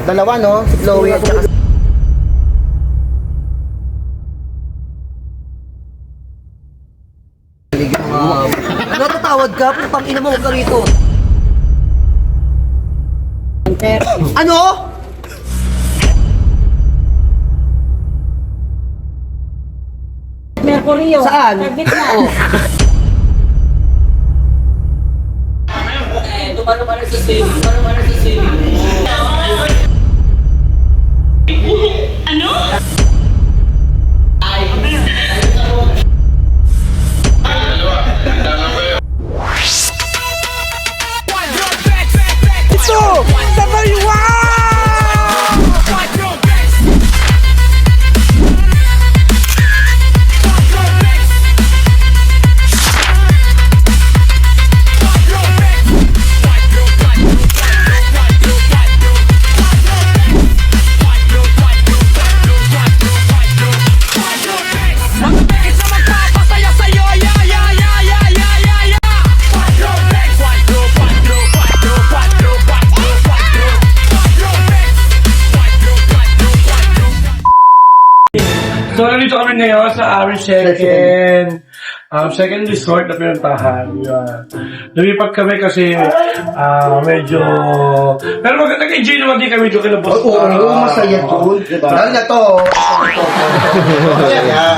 Dalawa, no? Si Chloe at saka... Ano tatawad ka? Putang ina mo, huwag ka rito. Ano? Mercurio. Saan? Sa gitna. Oh. Tumano-mano sa sili. Tumano-mano sa sili. Ano? Ito! Sabay So, nandito kami ngayon sa aming second resort na pinuntahan. Yan. Lumipat kami kasi medyo... Pero nag-enjoy naman din kami doon kinabos. Oo, masaya doon. Diba? Lalo na to.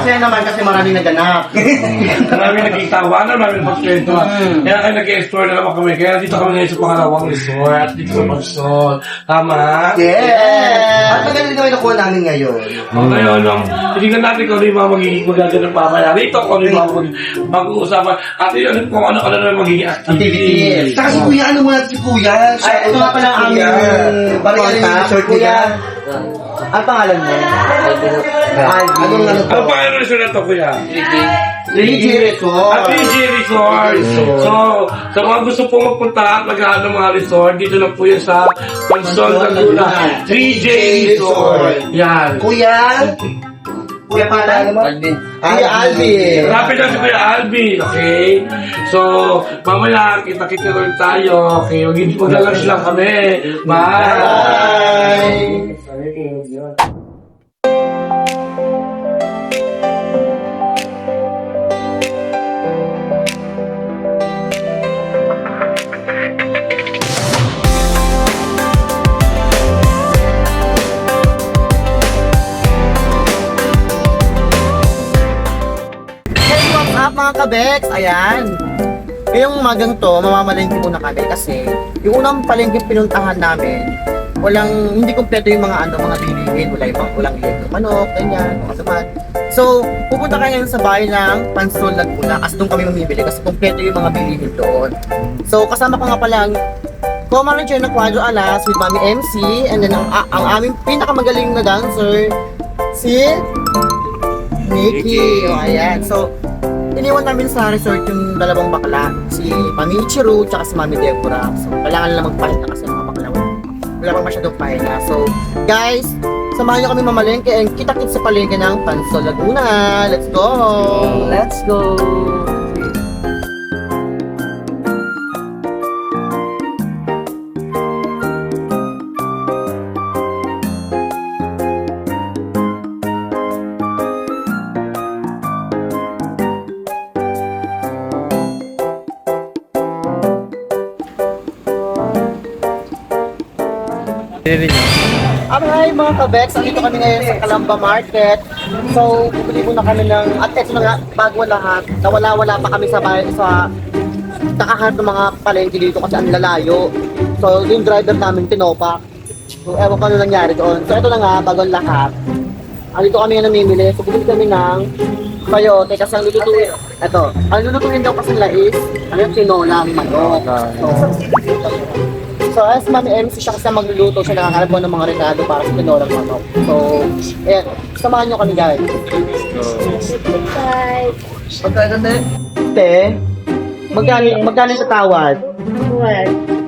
Kasi naman kasi maraming naganap. Maraming nagkitawanan, maraming pagkwento. Kaya kayo nag-explore na naman kami. Kaya dito kami ngayon sa pangalawang resort. Dito sa Magsol. Tama? Yeah! At magaling naman nakuha namin ngayon. Ngayon, tingnan natin kung ano yung mga magiging magaganap mamaya. Rito kung ano yung mga mag-uusapan. At yun, kung ano-ano na magiging activities. Saka si Kuya, ano muna si Kuya? Ay, ito nga pala ang aming resort Kuya. Ang pangalan mo? Anong ano to? Ano pa ang resort na to, kuya? 3G Resort. At 3G Resort. So, sa mga gusto po magpunta at maghahanap ng mga resort, dito lang po yan sa Pansol, Laguna. 3J Resort. Yan. Kuya? Kuya pangalan mo? Alvin. Kuya Alvin. Rapid lang si Kuya Alvin, okay? So, mamaya, kita-kita rin tayo, okay? Maglalunch lang kami. Bye! Hey, what's up mga kabeks? Ayan. Ngayong umagang to, mamamalengke muna kami kasi yung unang palengke pinuntahan namin, hindi kompleto yung mga mga bilihin, walang liempo manok, ganyan, mga saman. So, pupunta kayo ngayon sa bahay ng Pansol Laguna kasi doon kami mamimili kasi kompleto yung mga bilihin doon. So, kasama ko nga pala ang Common Ranger na Cuadro Alas with Mami MC and then ang aming pinakamagaling na dancer, si Nikki. O, ayan. So, iniwan namin sa resort yung dalawang bakla, si Mami Ichiru tsaka si Mami Deborah. So, kailangan nila magpahinga kasi mga bakla wala pang masyadong pahinga. So, guys, samahan nyo kami mamalengke and kita-kits sa palengke ng Pansol Laguna. Let's go! Let's go! Hi mga kabeks, andito kami ngayon sa Calamba Market. So, bumili muna kami ng, at eto na nga, bago lahat, nawala-wala pa kami sa nakaharap ng mga palengke dito kasi ang lalayo. So, yung driver namin tinopak. So, ewan ko ano nangyari doon. So, ito na nga, bago lahat. Andito kami nga namimili. So, bumili kami ng sayote kasi ang lulutuin, ang lulutuin daw kasi nila is, tinolang manok. So, as Mami MC siya kasi magluluto siya, nakakalap ng mga rekado para sa tinolang manok. So, ayan, samahan nyo kami guys. Bye. Magkano na? Te, magkano sa tawad?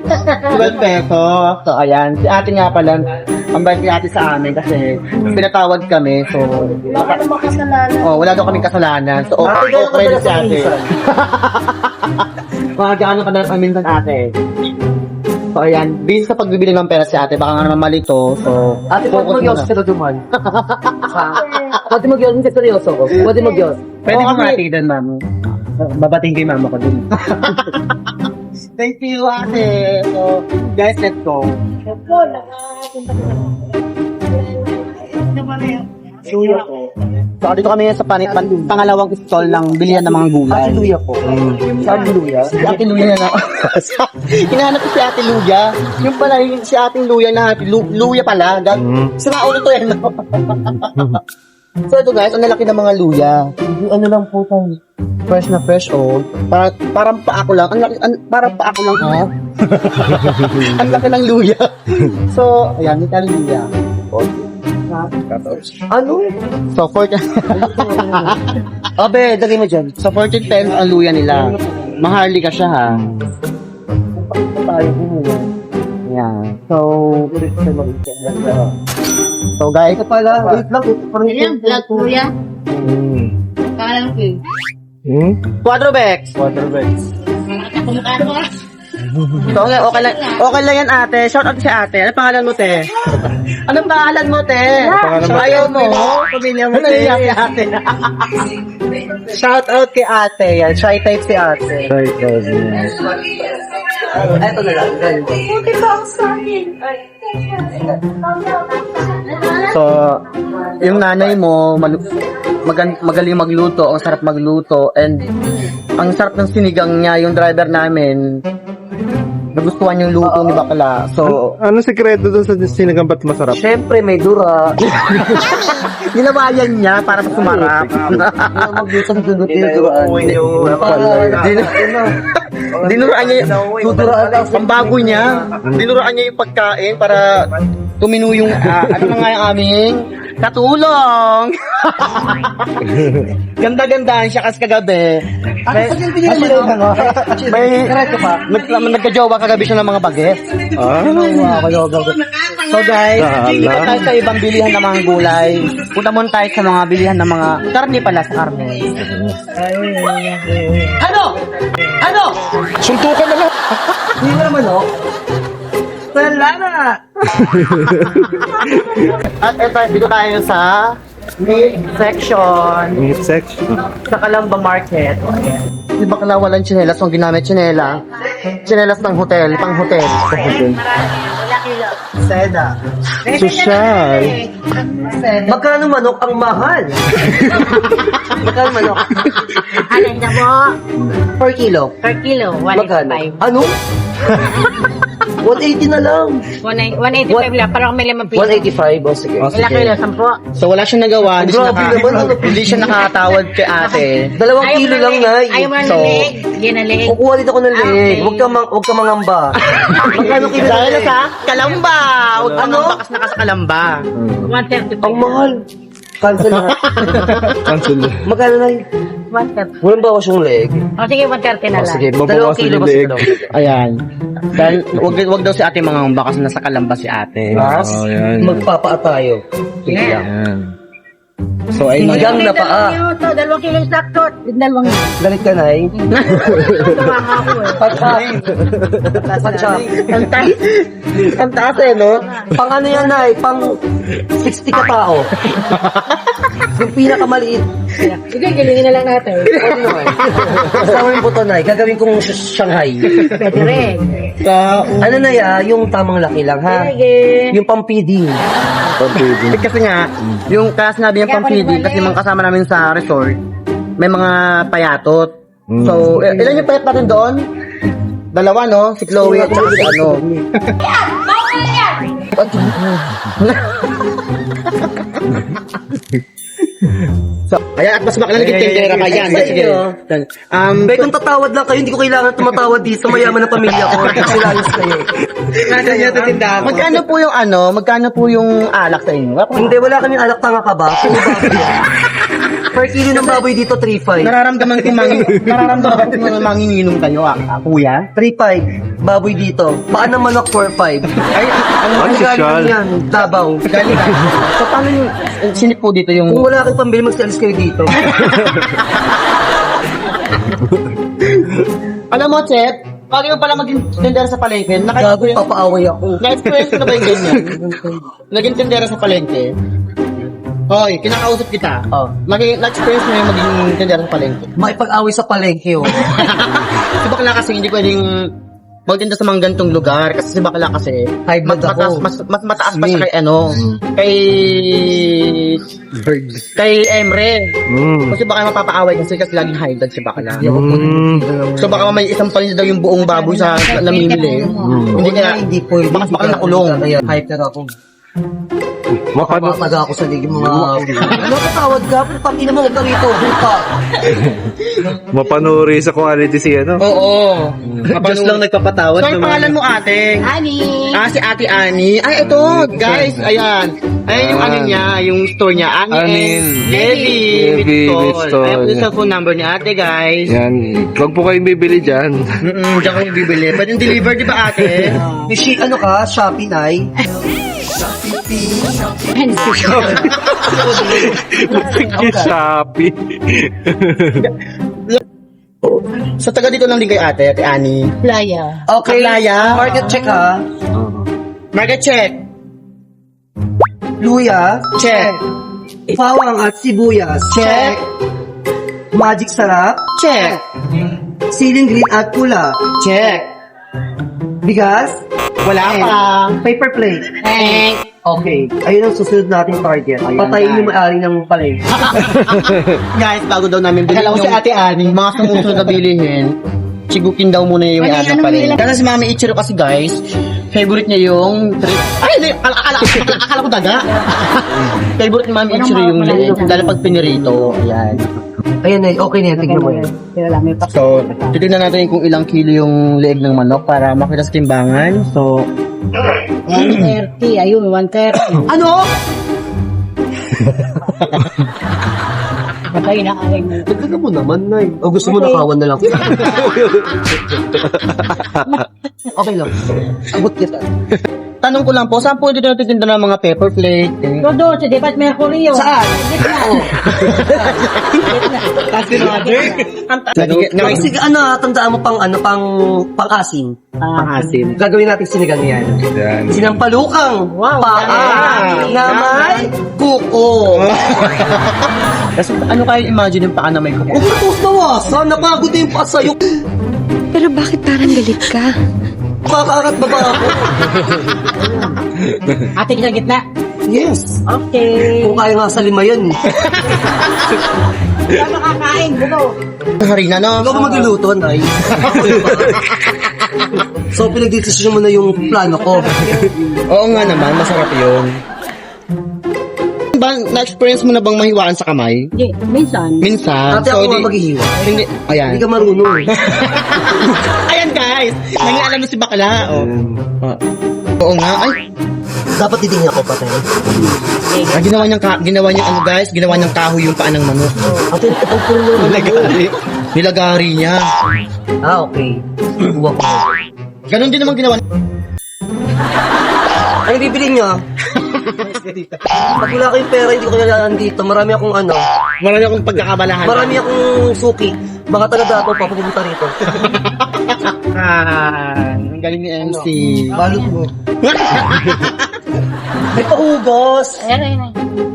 12 pesos. So, ayan, si ate nga pala, ang bait ni ate sa amin kasi pinatawad kami. So, Wala namang kasalanan. wala daw kaming kasalanan. So, okay na si ate. Mga gaano ka na paminsan ate? So, ayan. Busy sa pagbibili ng pera si ate. Baka nga naman malito. So, Ate, pwede focus mag-yos muna. ka duman. Pwede mag-yos, hindi seryoso ko. Pwede mag-yos. Pwede Oo, bumati doon, ma'am. Babating kay mama ko dun. Thank you, ate. So, guys, let's go. So, dito kami sa pangalawang stall ng bilihan ng mga gulay. Ate Luya po. Saan Luya? Si Ate Luya na. Hinahanap ko si Ate Luya. Yung pala, yung si Ate Luya na Luya pala. Sira ulo to yan. So ito guys, ang lalaki ng mga luya. Ano lang po tayo. Fresh na fresh, oh. Parang pa ako lang. Parang pa ako lang, oh. Ang laki ng luya. So, ayan, may tayong luya. Ano? So, 40... Abe, dali mo dyan. So, 40 pence ang luya nila. Maharli ka siya, ha? Tayo mo. Ayan. So, guys, Ito pala, wait lang. Parang Yan, vlog kuya. Pangalan ko eh. Quadrobex. Kumukha ko. So, okay lang yan, ate. Shout out si ate. Ano pangalan mo, te? Anong pangalan mo, te? So, ayaw mo? Pamilya mo, Ano te. yan, ate? Shout out kay ate. Yan, shy type si ate. Eto na lang. So, yung nanay mo, magaling magluto, ang sarap magluto, and ang sarap ng sinigang niya, yung driver namin, nagustuhan yung luto ni Bakla. So, Ano sekreto doon sa sinigang ba't masarap? Siyempre, may dura. ginawayan niya para sa sumarap. Magluto ng duraan. Dinuraan niya ang bago niya. Dinuraan niya yung pagkain para tumino yung ano na nga yung aming katulong. Ganda-gandahan siya kasi kagabi. May nagka-jowa kagabi siya ng mga baget. So guys, dito tayo sa ibang bilihan ng mga gulay. Punta muna tayo sa mga bilihan ng mga karne pala sa karne. Ano? Ano? Suntukan na lang! Hindi mo naman, oh. Wala na. At eto, dito tayo sa meat section Meat section. sa Calamba Market. O, ayan. Di ba kala walang tsinelas? Ang ginamit tsinela. Tsinelas ng hotel, pang hotel. Seda. Sosyal. Magkano manok ang mahal? Magkano manok? Alin na po? Per kilo. Per kilo, Magkano? 185. Ano? 180 na lang. 185 lang, parang may 5 piso. 185. O sige. Ilang kilo? 10? So wala siyang nagawa. Hindi siya, Grabe naman, ano? hindi siya nakatawad kay ate. 2 kilo lang, Nay. Ayaw mo ng So, leg? Hindi na leg. Kukuha dito ako ng Ah, leg. okay. Huwag ka mangamba. Magkano kilo na Dahil leg? sa Kalamba. Huwag kang bakas na ka sa Kalamba. 135. Ang mahal. Cancel na. Cancel. Magkano na 130. Walang bawas yung leg. O sige, 130 na O lang. sige, 2 Babawasan kilo yung basta leg. 2 kilo. Ayan. Dahil wag daw si ate mga bakas na sa Kalamba si ate. Mas, Oh, yan. magpapaa tayo. Sige Yeah. lang. Yan. So ayun na. Hanggang na paa. 2 kilo yung sakto. 2 Galit ka, Nay. Tumama ako eh. Patay. Patay. Ang taas eh, no? Pang ano yan, Nay? Pang 60 ka tao. Yung pinakamaliit. Sige, gilingin na lang natin. Ano naman? Kasama yung buto, Nay. Gagawin kong Shanghai. Pwede rin. Sa Ano na yung tamang laki lang, ha? Sige. Yung pang-feeding. kasi nga, yung kaya sinabi yung pang-feeding, kasi mga kasama namin sa resort, may mga payatot. So, ilan yung payat natin doon? 2, no? Si Chloe at saka si ano. So, ayan, at mas makilang tindera pa yan. Sige. Bay, kung tatawad lang kayo, hindi ko kailangan tumatawad dito. Mayaman ng pamilya ko. Silayos kayo. Magkano po yung ano? Magkano po yung alak sa inyo? Hindi, wala kaming alak, tanga ka ba? Puro baboy yan. Per kilo ng baboy dito, 3.5. Nararamdaman ko manginginom kayo, kuya? 3.5. Baboy dito. Paan ng manok, 4.5. Ay, ano Ang galing yan, Davao. galing. So, paano yung sinip po dito yung... Kung wala kayong pambili, magsalis kayo dito. Alam mo, Chef, Bago yung pala maging tindera sa palengke, Gago, papaaway ako. na-experience ko na ba yung ganyan? Naging tindera sa palengke. Hoy, kinakausap kita. Oh. Na-experience mo yung maging tindera sa palengke. Makipag-away sa palengke, oh. Si bakla kasi hindi pwedeng magtinda sa mga ganitong lugar kasi si bakla kasi High blood ako. mas mataas pa siya kay kay Emre. Kasi baka mapapaaway kasi laging high blood si bakla. So baka may isang panin daw yung buong baboy sa namimili. Hindi kaya Hindi po. baka nakulong. Hype na ako. Mapapataga ako sa ligid mga... Ano katawad ka? Pati naman ito rito. Buka. Mapanuri sa quality si ano. Oo. Diyos lang nagpapatawad. So, ang pangalan mo ate? Ani. Si Ate Ani. Ay, ito, guys, ayan. Ayan yung ano niya, yung store niya. Ani Anin. and Levi Levi Bitstol. Bitstol. Ayan po yung cellphone number ni ate, guys. Yan. Huwag po kayong bibili dyan. Diyan ko yung bibili. Pwede yung deliver, di ba ate? Ano ka? Shopee, Nay? Shopee. Sa taga dito lang din kay ate, Ate Ani. Playa. Okay. Aglaya. Market check, ha? Market check. Luya. Check. Bawang at sibuyas. Check. Magic sarap. Check. Siling green at pula. Check. Bigas. Wala pa. Paper plate. Okay. Ayun ang susunod nating target. Ayan, Patayin guys. yung may-ari ng palengke. Guys, bago daw namin bilhin yung... si Ate Ani, mga sumusunod na bilihin, sigukin daw muna yung may ano pa rin. Kasi si Mami Ichiro kasi guys, favorite niya yung... Ay, hindi! Akala ko daga. Favorite ni Mami Ichiro yung leeg, lalo pag pinirito. Ayan. Ayan, Nay. Okay na yan. Tignan mo yan. So, titignan natin kung ilang kilo yung leeg ng manok para makita sa timbangan. So, 130. Ayun, 130. ano? Patay na aking mo. Tignan mo naman, Nay. O gusto mo nakawan na lang. Okay lang. Abot kita. Tanong ko lang po, saan po dito natitinda ng mga pepper plate? Doon, sa Depat Mercury yun. Saan? Kasi mother? Ay, sige, tandaan mo pang asin. Pangasim. Gagawin natin sinigang yan. Yan. Sinampalukang Wow. paa na may kuko. Kasi ano kayo imagine yung paa na may kuko? Ubutos bawasan, napagod na yung paa sa'yo. Pero bakit parang galit ka? Makakaangat ba ako? Ate sa gitna. Yes. Okay. Kung kaya nga sa lima yun. Wala makakain, buto. Harina no? Hindi ako magluluto, Nay. So, pinagdesisyon mo na yung plano ko. Oo nga naman, masarap yun. Na-experience mo na bang mahiwaan sa kamay? Hindi, minsan. Minsan. Ate, ako nga maghihiwa. Hindi, ayan. Hindi ka marunong. Ayan guys, nangyaalam na si bakla. Oh. Oo nga, ay. Dapat titingin ako pa tayo. Ginawa niyang ano guys, ginawa niyang kahoy yung paa ng manok. Ate, ito po yung Nilagari niya. okay. Buwa ko. Ganon din naman ginawa. Ano bibili niya? Pag wala kayong pera, hindi ko kailangan dito. Marami akong Marami akong pagkakabalahan. marami akong suki. Mga taga-dato, papupunta rito. Ang galing ni MC. Balot mo. May paugos.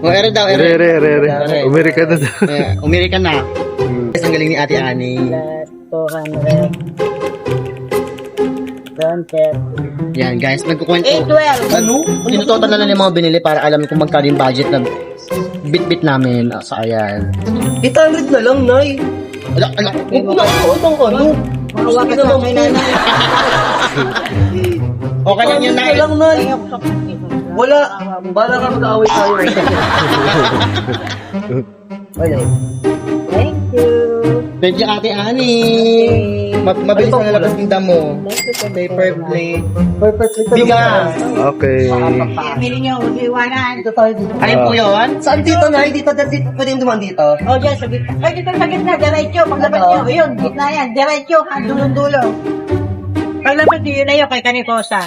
O, ere daw, ere. Re. Amerika na daw. Umiri ka na. Guys, ang galing ni Ate Ani. 200. 130. Yan guys, nagkukwento. 812. Ano? Tinutotal na lang yung mga binili para alam kung magkano yung budget na bit-bit namin. So, ayan. 800 na lang, Nay. Ala, huwag na ano. Mahawa ka sa kay nanay. Okay lang yan, Nay. lang, Nay. Wala. Bala ka mag-aaway tayo. Ayun. Thank you. Thank you, Ate Ani. Mabilis na nalabas yung damo. Paper plate. Bigas. Okay. Pili niyo, iwanan. Dito tayo dito. Alin po yun? Saan dito, Nay? Dito, pwede yung dumaan dito. O, dyan, sa gitna. Ay, dito sa gitna, diretso. Paglabas niyo, yun, gitna yan. Diretso, dulong-dulo. Paglabas niyo, yun na yun, kay Kanikosa.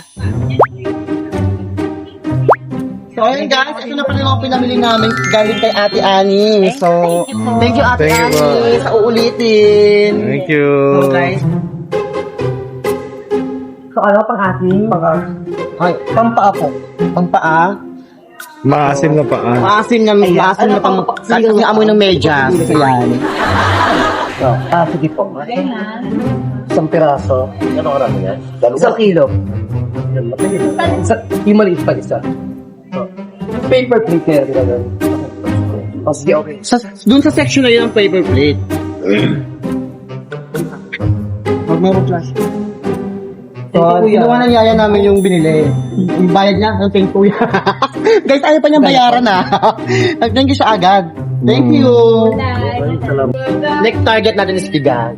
So, ayun guys, ito na pala yung mga pinamili namin galing kay Ate Ani. So, thank you Ate Thank you Ani po. sa uulitin. Thank you. So guys, So ano, pang-ating? Ay, Pampaa po. pampaa. Maasim na paa. Maasim na, maasim na pang, kahit yung amoy ng medyas. Ayan. Sige po. Isang piraso. Ano karami yan? 1 kilo. Yung maliit pa isa. Paper plate kaya ginagawin. Oh, sige, okay. Doon sa section na yun ang paper plate. Huwag meron plastic. So, ginawa na yaya namin yung binili. Yung bayad niya, ang thank you. Guys, ayaw pa niyang bayaran Thank you siya agad. Thank you. Next target natin is Pigan.